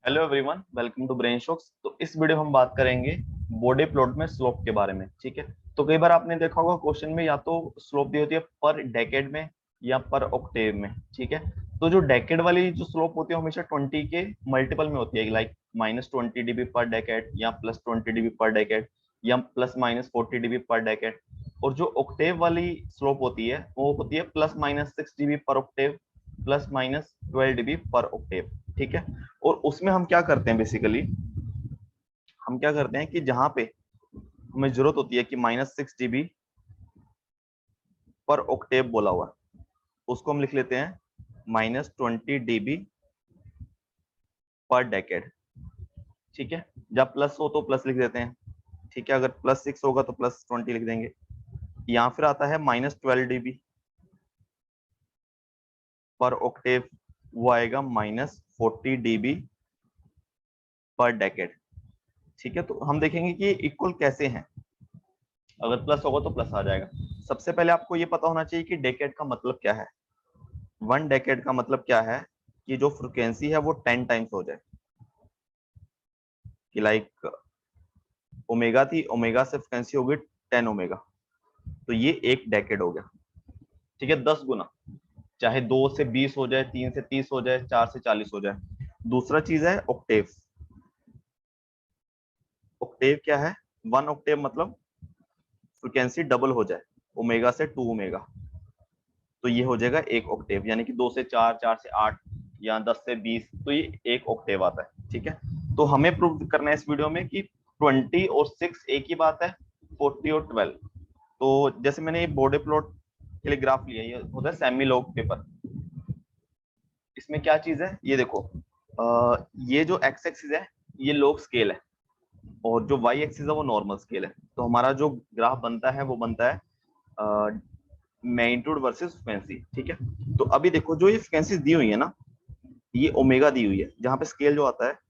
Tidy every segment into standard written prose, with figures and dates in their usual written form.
Hello everyone, welcome to Brain Shocks. तो इस video में हम बात करेंगे बॉडी प्लॉट में स्लोप के बारे में। ठीक है, तो कई बार आपने देखा होगा क्वेश्चन में या तो स्लोप दी होती है पर डेकेड में या पर ऑक्टेव में। ठीक है, तो जो डेकेड वाली जो स्लोप होती है हमेशा 20 के मल्टीपल में होती है, लाइक -20 dB पर डेकेड या +20 dB पर डेकेड या ±40 dB पर डेकेड। और जो ऑक्टेव वाली स्लोप होती है वो होती है ±6 dB पर ऑक्टेव, ±12 dB पर ऑक्टेव। ठीक है, और उसमें हम क्या करते हैं, बेसिकली हम क्या करते हैं कि जहां पे हमें जरूरत होती है कि -6 dB पर ऑक्टेव बोला हुआ, उसको हम लिख लेते हैं -20 dB पर डेकेड। ठीक है, जब प्लस हो तो प्लस लिख देते हैं। ठीक है, अगर +6 होगा तो +20 लिख देंगे। या फिर आता है -12 dB पर ऑक्टेव, वो आएगा -40 dB पर डेकेड। ठीक है, तो हम देखेंगे कि इक्वल कैसे हैं। अगर प्लस होगा तो प्लस आ जाएगा। सबसे पहले आपको ये पता होना चाहिए कि डेकेड का मतलब क्या है। 1 डेकेड का मतलब क्या है कि जो फ्रिक्वेंसी है वो 10 टाइम्स हो जाए। कि लाइक ओमेगा थी, ओमेगा से फ्रिक्वेंसी होगी 10 ओमेगा, तो ये एक डेकेड हो गया। ठीक है, 10 गुना, चाहे 2 से 20 हो जाए, 3 से 30 हो जाए, 4 से 40 हो जाए। दूसरा चीज है ऑक्टेव। ऑक्टेव क्या है? 1 ऑक्टेव मतलब फ्रिक्वेंसी डबल हो जाए, ओमेगा से 2 ओमेगा, तो ये हो जाएगा 1 ऑक्टेव। यानी कि 2 से 4, 4 से 8 या 10 से 20, तो ये 1 ऑक्टेव आता है। ठीक है, तो हमें प्रूव करना है इस वीडियो में कि 20 और 6 एक ही बात है, 40 और 12। तो जैसे मैंने ये बॉडी प्लॉट के लिए ग्राफ लिया, ये होता है सेमी लॉग पेपर। इसमें क्या चीज है ये देखो, ये जो एक्स एक्सिस है ये लॉग स्केल है, और जो वाई एक्सिस है वो नॉर्मल स्केल है। तो हमारा जो ग्राफ बनता है वो बनता है मैग्नीट्यूड वर्सेस फ्रीक्वेंसी। ठीक है, तो अभी देखो जो ये फ्रीक्वेंसी दी हुई है ना, ये ओमेगा दी हुई है, जहां पे स्केल जो आता है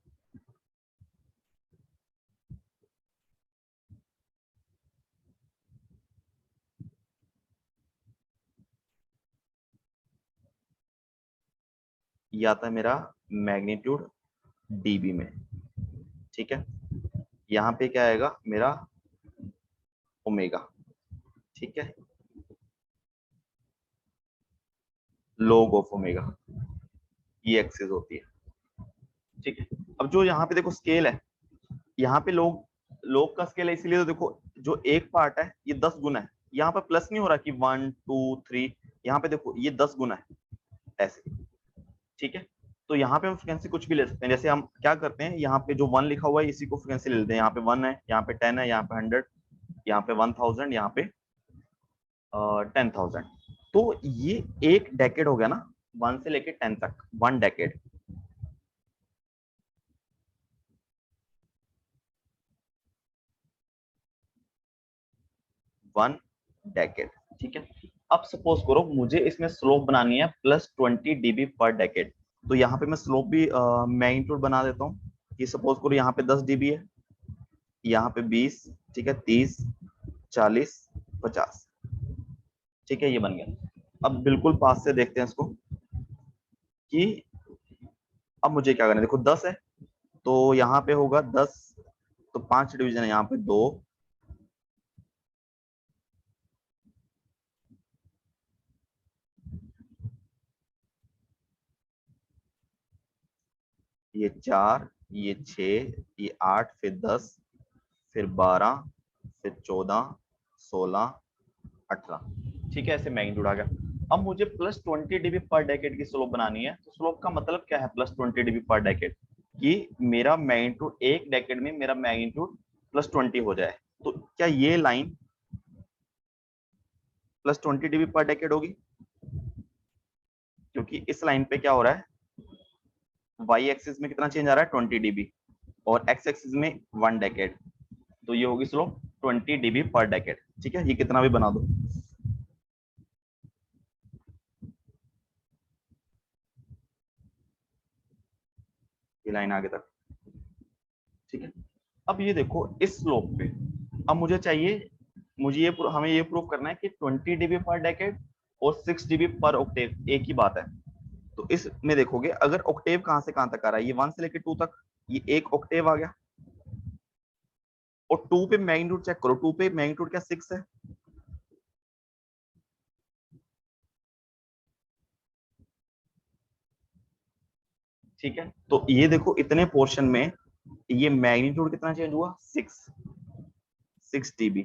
ये आता है मेरा मैग्नीट्यूड डीबी में। ठीक है, यहाँ पे क्या आएगा मेरा ओमेगा। ठीक है, लॉग ऑफ ओमेगा, ये एक्सिस होती है। ठीक है, अब जो यहाँ पे देखो स्केल है, यहाँ पे लोग लोग का स्केल है, इसीलिए तो देखो जो एक पार्ट है ये 10 गुना है। यहाँ पे प्लस नहीं हो रहा कि 1 2 3, यहाँ पे देखो ये 10 गुना है ऐसे। ठीक है, तो यहाँ पे हम फ्रिक्वेंसी कुछ भी ले सकते हैं। जैसे हम क्या करते हैं, यहाँ पे जो 1 लिखा हुआ है इसी को फ्रिक्वेंसी ले लेते हैं। यहाँ पे 1 है, यहाँ पे 10 है, यहाँ पे 100, यहाँ पे 1000, यहाँ पे 10,000। तो ये एक डेकेड हो गया ना, 1 से लेके 10 तक, 1 डेकेड। 1 डेकेड। ठीक है, अब सपोज करो मुझे इसमें स्लोप बनानी है +20 dB पर डेकेड। तो यहाँ पे मैं स्लोप भी मैग्नीट्यूड बना देता हूँ कि सपोज करो यहाँ पे 10 dB है, यहाँ पे 20, ठीक है, 30, 40, 50। ठीक है, ये बन गया। अब बिल्कुल पास से देखते हैं इसको कि अब मुझे क्या करना है। देखो 10 है तो यहाँ पे होगा 10, तो 5 डिवीजन है, यहाँ पे 2, ये 4, ये 6, ये 8, फिर 10, फिर 12, फिर 14, 16, 18। ठीक है, ऐसे मैग्नीट्यूड आ गया। अब मुझे +20 dB पर डेकेड की स्लोप बनानी है। तो स्लोप का मतलब क्या है +20 dB पर डेकेड? कि मेरा मैग्नीट्यूड एक डेकेड में मेरा मैग्नीट्यूड +20 हो जाए। तो क्या ये लाइन +20 dB पर डेकेड होगी? क्योंकि इस लाइन पे क्या हो रहा है, वाई एक्सिस में कितना चेंज आ रहा है 20 dB, और एक्स एक्सिस में 1 डेकेड। तो ये होगी स्लोप 20 dB पर डेकेड। ठीक है, ये कितना भी बना दो। ये लाइन आगे तक। ठीक है, अब ये देखो इस स्लोप पे अब मुझे चाहिए, मुझे ये हमें ये प्रूव करना है कि 20 dB पर डेकेड और 6 dB पर ऑक्टेव एक ही बात है। तो इसमें देखोगे अगर ऑक्टेव कहां से कहां तक आ रहा है, ये 1 से लेके 2 तक, ये एक ऑक्टेव आ गया। और 2 पे मैग्नीट्यूड चेक करो, 2 पे मैग्नीट्यूड क्या 6 है। ठीक है, तो ये देखो इतने पोर्शन में ये मैग्नीट्यूड कितना चेंज हुआ, 6 dB।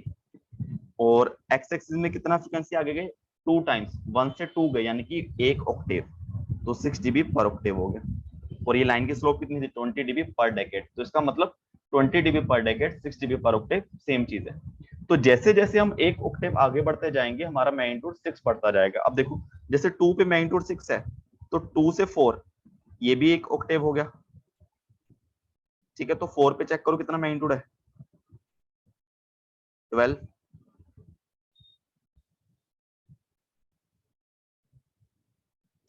और एक्स एक्सिस में कितना फ्रीक्वेंसी आगे गए, 2 टाइम्स, 1 से 2 गए, यानी कि एक ऑक्टेव, तो 6 dB पर ऑक्टेव हो गया। और ये लाइन की स्लोप कितनी थी, 20 dB पर डेकेड। तो इसका मतलब 20 dB पर डेकेड, 6 dB पर ऑक्टेव, सेम चीज है। तो जैसे जैसे हम एक ऑक्टेव आगे बढ़ते जाएंगे हमारा मैग्नीट्यूड 6 बढ़ता जाएगा। अब देखो जैसे 2 पे मैग्नीट्यूड 6 है, तो 2 से 4 ये भी एक ऑक्टेव हो गया। ठीक है, तो 4 पे चेक करो कितना मैग्नीट्यूड है, 12।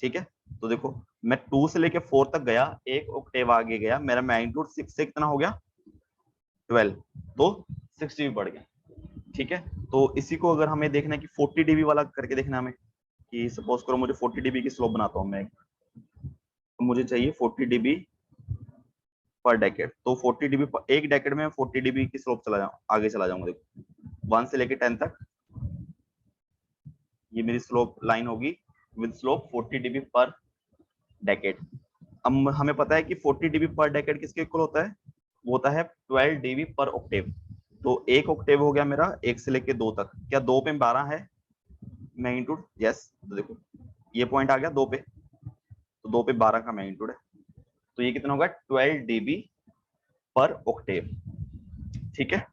ठीक है, तो देखो मैं 2 से लेके 4 तक गया, एक ऑक्टेव आगे गया, मेरा मैग्नीट्यूड 6 से कितना हो गया, 12। तो 6 dB बढ़ गया। ठीक है, तो इसी को अगर हमें देखना है कि 40 dB वाला करके देखना हमें, कि सपोज करो मुझे 40 dB की स्लोप बनाता हूँ मैं, तो मुझे चाहिए 40 dB पर डेकेड। तो 40 dB पर एक डेकेड में 40 dB की स्लोप चला जाऊँ, आगे चला जाऊंगा। देखो 1 से लेके 10 तक ये मेरी स्लोप लाइन होगी विद स्लोप 40 dB पर डेकेड। अब हमें पता है कि 40 dB पर डेकेड किसके इक्वल होता है, वो होता है 12 dB पर ऑक्टेव। तो एक ऑक्टेव हो गया मेरा 1 से लेके 2 तक, क्या 2 पे 12 है मैग्नीट्यूड, यस। तो देखो ये पॉइंट आ गया 2 पे, तो 2 पे 12 का मैग्नीट्यूड है, तो ये कितना होगा 12 dB पर ऑक्टेव। ठीक है,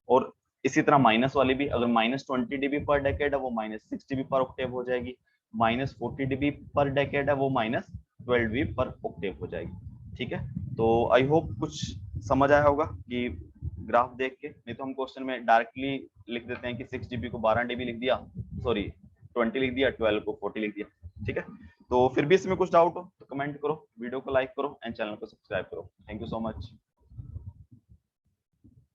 और इसी तरह माइनस वाली भी, अगर -20 dB पर डेकेड है वो -6 dB पर ऑक्टेव हो जाएगी, -40 dB पर डेकेड है वो -12 dB पर ऑक्टेव हो जाएगी। ठीक है, तो आई होप कुछ समझ आया होगा कि ग्राफ देख के, नहीं तो हम क्वेश्चन में डायरेक्टली लिख देते हैं कि 6 dB को 12 dB लिख दिया, सॉरी 20 लिख दिया, 12 को 40 लिख दिया। ठीक है, तो फिर भी इसमें कुछ डाउट हो तो कमेंट करो, वीडियो को लाइक करो एंड चैनल को सब्सक्राइब करो। Thank you so much.